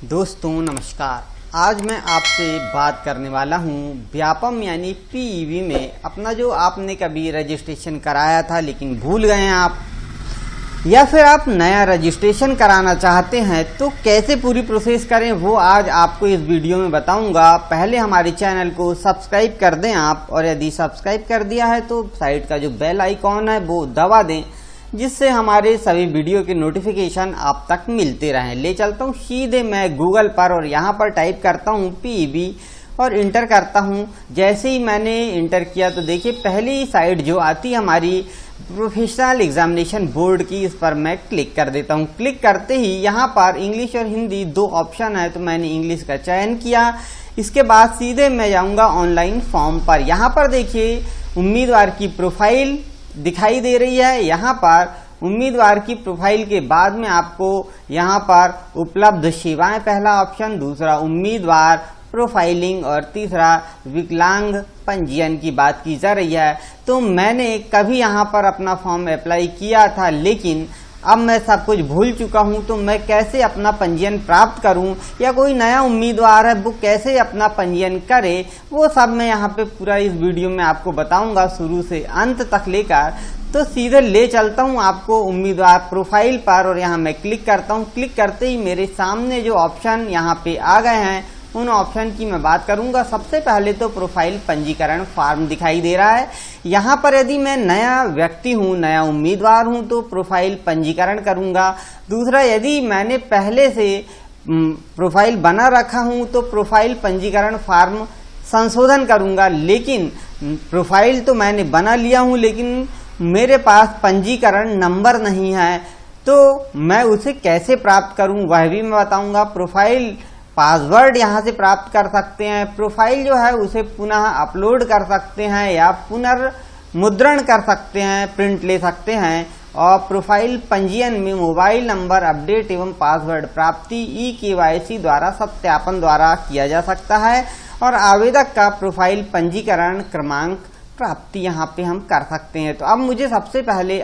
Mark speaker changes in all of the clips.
Speaker 1: दोस्तों नमस्कार। आज मैं आपसे बात करने वाला हूं व्यापम यानी पीईवी में अपना जो आपने कभी रजिस्ट्रेशन कराया था लेकिन भूल गए हैं आप, या फिर आप नया रजिस्ट्रेशन कराना चाहते हैं तो कैसे पूरी प्रोसेस करें वो आज आपको इस वीडियो में बताऊंगा। पहले हमारे चैनल को सब्सक्राइब कर दें आप, और यदि सब्सक्राइब कर दिया है तो साइड का जो बेल आइकॉन है वो दबा दें, जिससे हमारे सभी वीडियो के नोटिफिकेशन आप तक मिलते रहें। ले चलता हूँ सीधे मैं गूगल पर और यहाँ पर टाइप करता हूँ पीईवी और इंटर करता हूँ। जैसे ही मैंने इंटर किया तो देखिए पहली साइट जो आती है हमारी प्रोफेशनल एग्जामिनेशन बोर्ड की, इस पर मैं क्लिक कर देता हूँ। क्लिक करते ही यहाँ पर इंग्लिश और हिंदी दो ऑप्शन है, तो मैंने इंग्लिश का चयन किया। इसके बाद सीधे मैं जाऊँगा ऑनलाइन फॉर्म पर। यहाँ पर देखिए उम्मीदवार की प्रोफाइल दिखाई दे रही है। यहाँ पर उम्मीदवार की प्रोफाइल के बाद में आपको यहाँ पर उपलब्ध सेवाएं पहला ऑप्शन, दूसरा उम्मीदवार प्रोफाइलिंग और तीसरा विकलांग पंजीयन की बात की जा रही है। तो मैंने कभी यहाँ पर अपना फॉर्म अप्लाई किया था, लेकिन अब मैं सब कुछ भूल चुका हूँ, तो मैं कैसे अपना पंजीयन प्राप्त करूँ या कोई नया उम्मीदवार है वो कैसे अपना पंजीयन करे, वो सब मैं यहाँ पे पूरा इस वीडियो में आपको बताऊंगा शुरू से अंत तक लेकर। तो सीधे ले चलता हूँ आपको उम्मीदवार प्रोफाइल पर और यहाँ मैं क्लिक करता हूँ। क्लिक करते ही मेरे सामने जो ऑप्शन यहाँ पे आ गए हैं उन ऑप्शन की मैं बात करूंगा। सबसे पहले तो प्रोफाइल पंजीकरण फॉर्म दिखाई दे रहा है। यहाँ पर यदि मैं नया व्यक्ति हूँ, नया उम्मीदवार हूँ तो प्रोफाइल पंजीकरण करूंगा। दूसरा, यदि मैंने पहले से प्रोफाइल बना रखा हूँ तो प्रोफाइल पंजीकरण फॉर्म संशोधन करूंगा। लेकिन प्रोफाइल तो मैंने बना लिया हूँ, लेकिन मेरे पास पंजीकरण नंबर नहीं है, तो मैं उसे कैसे प्राप्त करूँ वह भी मैं बताऊंगा। प्रोफाइल पासवर्ड यहाँ से प्राप्त कर सकते हैं। प्रोफाइल जो है उसे पुनः अपलोड कर सकते हैं या पुनर्मुद्रण कर सकते हैं, प्रिंट ले सकते हैं। और प्रोफाइल पंजीयन में मोबाइल नंबर अपडेट एवं पासवर्ड प्राप्ति eKYC द्वारा सत्यापन द्वारा किया जा सकता है। और आवेदक का प्रोफाइल पंजीकरण क्रमांक प्राप्ति यहाँ पे हम कर सकते हैं। तो अब मुझे सबसे पहले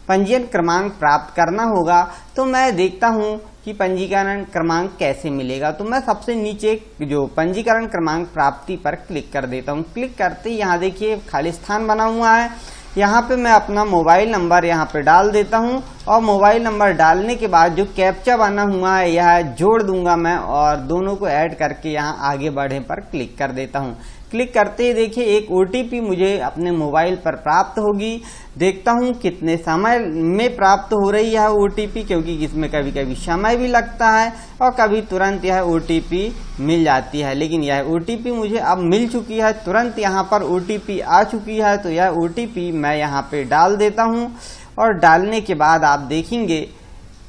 Speaker 1: पंजीयन क्रमांक प्राप्त करना होगा, तो मैं देखता हूँ कि पंजीकरण क्रमांक कैसे मिलेगा। तो मैं सबसे नीचे जो पंजीकरण क्रमांक प्राप्ति पर क्लिक कर देता हूँ। क्लिक करते ही यहाँ देखिए खाली स्थान बना हुआ है, यहाँ पे मैं अपना मोबाइल नंबर यहाँ पे डाल देता हूँ। और मोबाइल नंबर डालने के बाद जो कैप्चा बना हुआ है यह जोड़ दूंगा मैं, और दोनों को ऐड करके यहाँ आगे बढ़े पर क्लिक कर देता हूँ। क्लिक करते ही देखिए एक OTP मुझे अपने मोबाइल पर प्राप्त होगी। देखता हूँ कितने समय में प्राप्त हो रही है OTP, क्योंकि इसमें कभी कभी समय भी लगता है और कभी तुरंत यह OTP मिल जाती है। लेकिन यह OTP मुझे अब मिल चुकी है, तुरंत यहाँ पर OTP आ चुकी है। तो यह OTP मैं यहाँ पे डाल देता हूँ, और डालने के बाद आप देखेंगे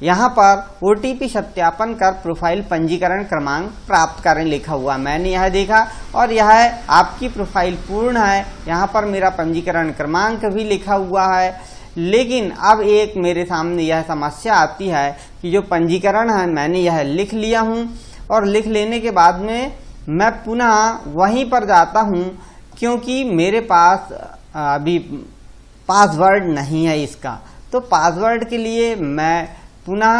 Speaker 1: यहाँ पर OTP सत्यापन कर प्रोफाइल पंजीकरण क्रमांक प्राप्त करें लिखा हुआ। मैंने यह देखा और यह आपकी प्रोफाइल पूर्ण है। यहाँ पर मेरा पंजीकरण क्रमांक भी लिखा हुआ है। लेकिन अब एक मेरे सामने यह समस्या आती है कि जो पंजीकरण है मैंने यह लिख लिया हूँ, और लिख लेने के बाद में मैं पुनः वहीं पर जाता हूँ, क्योंकि मेरे पास अभी पासवर्ड नहीं है इसका। तो पासवर्ड के लिए मैं पुनः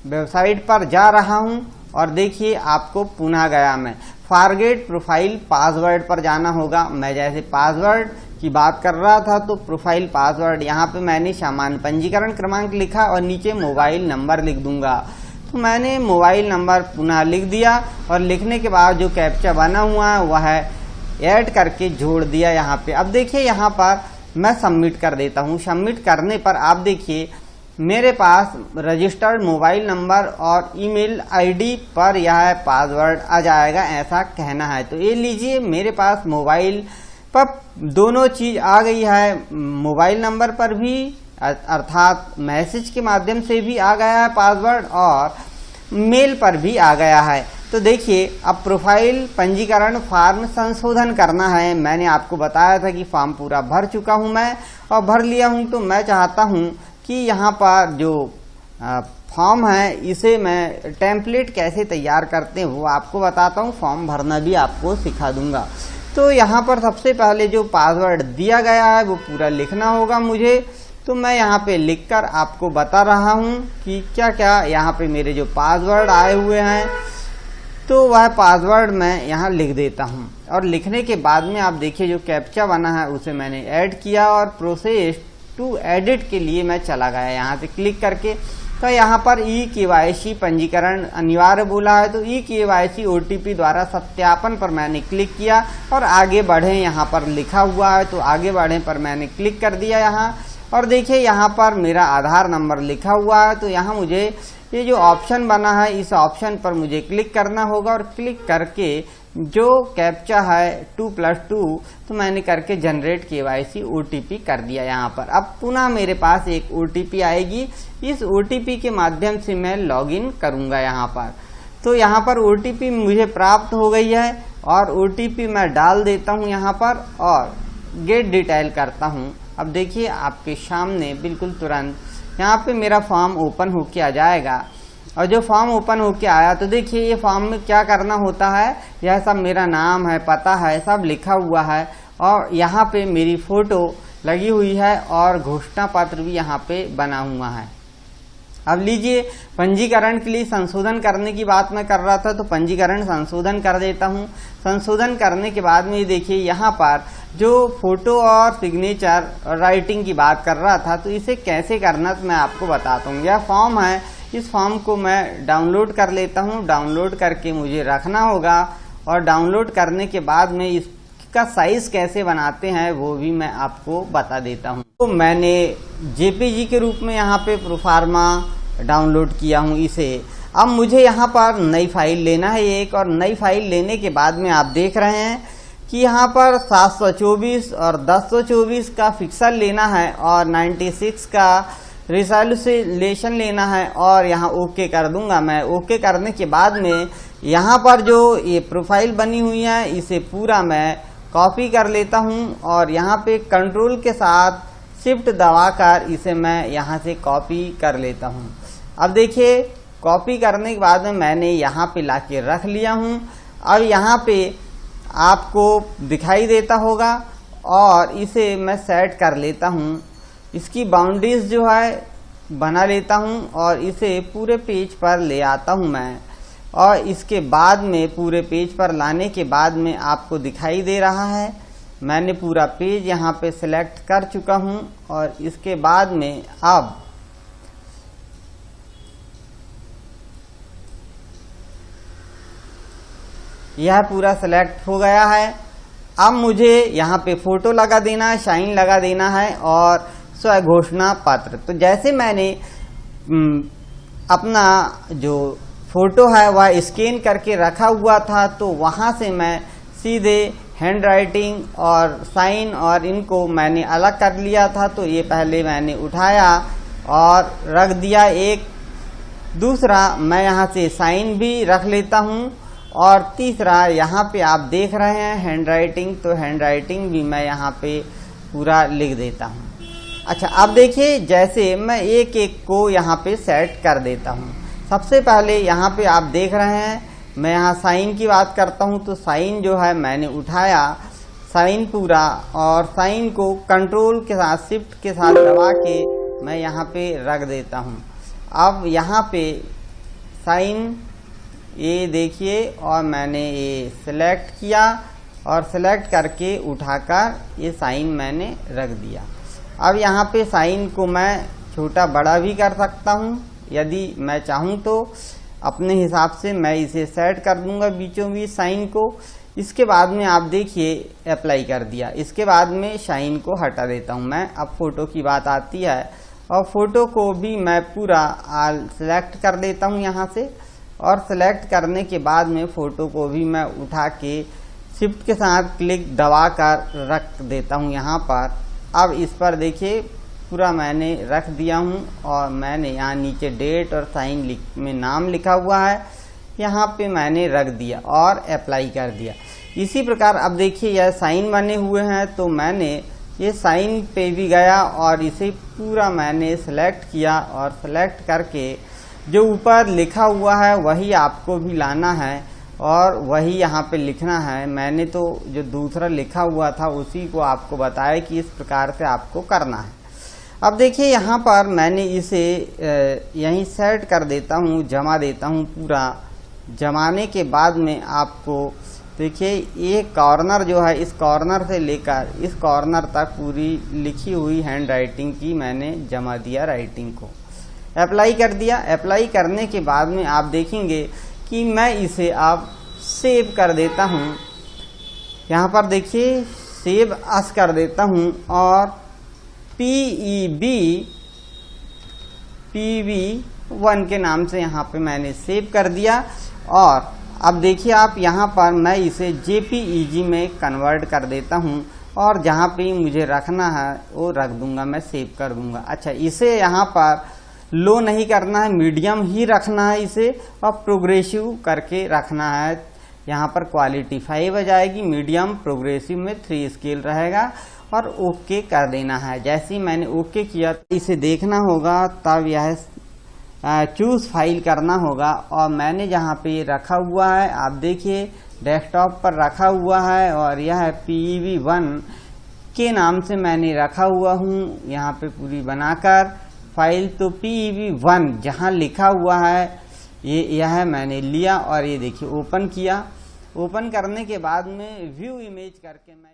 Speaker 1: वेबसाइट पर जा रहा हूं, और देखिए आपको पुनः गया मैं फॉरगेट प्रोफाइल पासवर्ड पर जाना होगा। मैं जैसे पासवर्ड की बात कर रहा था तो प्रोफाइल पासवर्ड यहाँ पे मैंने सामान्य पंजीकरण क्रमांक लिखा और नीचे मोबाइल नंबर लिख दूंगा। तो मैंने मोबाइल नंबर पुनः लिख दिया, और लिखने के बाद जो कैप्चा बना हुआ है वह ऐड करके जोड़ दिया यहाँ पे। अब देखिए यहाँ पर मैं सबमिट कर देता हूँ। सबमिट करने पर आप देखिए मेरे पास रजिस्टर्ड मोबाइल नंबर और ईमेल आईडी पर यह पासवर्ड आ जाएगा, ऐसा कहना है। तो ये लीजिए मेरे पास मोबाइल पर दोनों चीज आ गई है। मोबाइल नंबर पर भी अर्थात मैसेज के माध्यम से भी आ गया है पासवर्ड, और मेल पर भी आ गया है। तो देखिए अब प्रोफाइल पंजीकरण फॉर्म संशोधन करना है। मैंने आपको बताया था कि फॉर्म पूरा भर चुका हूं मैं, और भर लिया हूं। तो मैं चाहता हूं कि यहाँ पर जो फॉर्म है इसे मैं टेम्पलेट कैसे तैयार करते हैं वो आपको बताता हूँ। फॉर्म भरना भी आपको सिखा दूंगा। तो यहाँ पर सबसे पहले जो पासवर्ड दिया गया है वो पूरा लिखना होगा मुझे। तो मैं यहाँ पे लिखकर आपको बता रहा हूँ कि क्या क्या यहाँ पे मेरे जो पासवर्ड आए हुए हैं तो वह पासवर्ड मैं यहाँ लिख देता हूँ और लिखने के बाद में आप देखिए जो कैप्चा बना है उसे मैंने ऐड किया और प्रोसेस टू एडिट के लिए मैं चला गया यहाँ से क्लिक करके। तो यहाँ पर eKYC पंजीकरण अनिवार्य बोला है, तो eKYC OTP द्वारा सत्यापन पर मैंने क्लिक किया और आगे बढ़े यहाँ पर लिखा हुआ है, तो आगे बढ़े पर मैंने क्लिक कर दिया यहाँ। और देखिए यहाँ पर मेरा आधार नंबर लिखा हुआ है, तो यहाँ मुझे ये जो ऑप्शन बना है इस ऑप्शन पर मुझे क्लिक करना होगा और क्लिक करके जो कैप्चा है 2+2 तो मैंने करके जनरेट KYC OTP कर दिया यहाँ पर। अब पुनः मेरे पास एक OTP आएगी, इस OTP के माध्यम से मैं लॉगिन करूँगा यहाँ पर। तो यहाँ पर OTP मुझे प्राप्त हो गई है और OTP मैं डाल देता हूँ यहाँ पर और गेट डिटेल करता हूँ। अब देखिए आपके सामने बिल्कुल तुरंत यहाँ पे मेरा फॉर्म ओपन होके आ जाएगा और जो फॉर्म ओपन होके आया तो देखिए ये फॉर्म में क्या करना होता है, यह सब मेरा नाम है, पता है, सब लिखा हुआ है और यहाँ पे मेरी फोटो लगी हुई है और घोषणा पत्र भी यहाँ पे बना हुआ है। अब लीजिए पंजीकरण के लिए संशोधन करने की बात मैं कर रहा था, तो पंजीकरण संशोधन कर देता हूँ। संशोधन करने के बाद में देखिए यहाँ पर जो फोटो और सिग्नेचर और राइटिंग की बात कर रहा था, तो इसे कैसे करना तो मैं आपको बताता हूँ। यह फॉर्म है, इस फॉर्म को मैं डाउनलोड कर लेता हूँ। डाउनलोड करके मुझे रखना होगा और डाउनलोड करने के बाद में इसका साइज कैसे बनाते हैं वो भी मैं आपको बता देता हूँ। तो मैंने JPG के रूप में यहाँ पे प्रोफार्मा डाउनलोड किया हूँ इसे। अब मुझे यहाँ पर नई फाइल लेना है एक, और नई फाइल लेने के बाद में आप देख रहे हैं कि यहाँ पर 724 और 1024 का पिक्सल लेना है और 96 का रिजोल्यूशन लेना है और यहाँ ओके कर दूंगा मैं। ओके करने के बाद में यहाँ पर जो ये प्रोफाइल बनी हुई है इसे पूरा मैं कॉपी कर लेता हूँ और यहाँ पे कंट्रोल के साथ शिफ्ट दबाकर इसे मैं यहाँ से कॉपी कर लेता हूँ। अब देखिए कॉपी करने के बाद में मैंने यहाँ पे लाके रख लिया हूँ। अब यहाँ पे आपको दिखाई देता होगा और इसे मैं सेट कर लेता हूँ। इसकी बाउंड्रीज जो है बना लेता हूँ और इसे पूरे पेज पर ले आता हूँ मैं। और इसके बाद में पूरे पेज पर लाने के बाद में आपको दिखाई दे रहा है मैंने पूरा पेज यहाँ पे सिलेक्ट कर चुका हूँ। और इसके बाद में अब यह पूरा सिलेक्ट हो गया है। अब मुझे यहाँ पे फोटो लगा देना है, साइन लगा देना है और स्व घोषणा पत्र। तो जैसे मैंने अपना जो फोटो है वह स्कैन करके रखा हुआ था, तो वहाँ से मैं सीधे हैंड राइटिंग और साइन और इनको मैंने अलग कर लिया था। तो ये पहले मैंने उठाया और रख दिया एक। दूसरा मैं यहाँ से साइन भी रख लेता हूँ और तीसरा यहाँ पे आप देख रहे हैं हैंड राइटिंग, तो हैंड राइटिंग भी मैं यहाँ पे पूरा लिख देता हूँ। अच्छा अब देखिए जैसे मैं एक एक को यहाँ पे सेट कर देता हूँ। सबसे पहले यहाँ पे आप देख रहे हैं मैं यहाँ साइन की बात करता हूँ, तो साइन जो है मैंने उठाया साइन पूरा और साइन को कंट्रोल के साथ शिफ्ट के साथ दबा के मैं यहाँ पे रख देता हूँ। अब यहाँ पे साइन ये देखिए और मैंने ये सिलेक्ट किया और सिलेक्ट करके उठाकर ये साइन मैंने रख दिया। अब यहाँ पे साइन को मैं छोटा बड़ा भी कर सकता हूँ, यदि मैं चाहूँ तो अपने हिसाब से मैं इसे सेट कर दूंगा बीचों बीच साइन को। इसके बाद में आप देखिए अप्लाई कर दिया। इसके बाद में साइन को हटा देता हूँ मैं। अब फोटो की बात आती है और फोटो को भी मैं पूरा सिलेक्ट कर देता हूँ यहाँ से और सिलेक्ट करने के बाद में फोटो को भी मैं उठा के शिफ्ट के साथ क्लिक दबा कर रख देता हूँ यहाँ पर। अब इस पर देखिए पूरा मैंने रख दिया हूँ और मैंने यहाँ नीचे डेट और साइन में नाम लिखा हुआ है यहाँ पे मैंने रख दिया और अप्लाई कर दिया। इसी प्रकार अब देखिए यह साइन बने हुए हैं, तो मैंने ये साइन पे भी गया और इसे पूरा मैंने सेलेक्ट किया और सेलेक्ट करके जो ऊपर लिखा हुआ है वही आपको भी लाना है और वही यहाँ पे लिखना है। मैंने तो जो दूसरा लिखा हुआ था उसी को आपको बताया कि इस प्रकार से आपको करना है। अब देखिए यहाँ पर मैंने इसे यहीं सेट कर देता हूँ, जमा देता हूँ पूरा जमाने के बाद में आपको देखिए ये कॉर्नर जो है, इस कॉर्नर से लेकर इस कॉर्नर तक पूरी लिखी हुई हैंड राइटिंग की मैंने जमा दिया राइटिंग को, अप्लाई कर दिया। अप्लाई करने के बाद में आप देखेंगे कि मैं इसे अब सेव कर देता हूँ। यहाँ पर देखिए सेव अस कर देता हूँ और PEB1 के नाम से यहाँ पे मैंने सेव कर दिया। और अब देखिए आप यहाँ पर मैं इसे JPEG में कन्वर्ट कर देता हूँ और जहाँ पे मुझे रखना है वो रख दूंगा, मैं सेव कर दूंगा। अच्छा, इसे यहाँ पर लो नहीं करना है, मीडियम ही रखना है इसे और प्रोग्रेसिव करके रखना है। यहाँ पर क्वालिटी 5 आ जाएगी, मीडियम प्रोग्रेसिव में 3 स्केल रहेगा और ओके कर देना है। जैसे ही मैंने ओके किया इसे देखना होगा, तब यह चूज फाइल करना होगा। और मैंने जहाँ पे रखा हुआ है आप देखिए डेस्कटॉप पर रखा हुआ है और यह PEB1 के नाम से मैंने रखा हुआ हूँ यहाँ पे पूरी बनाकर फाइल। तो PEB1 जहाँ लिखा हुआ है यह मैंने लिया और ये देखिए ओपन किया। ओपन करने के बाद में व्यू इमेज करके मैं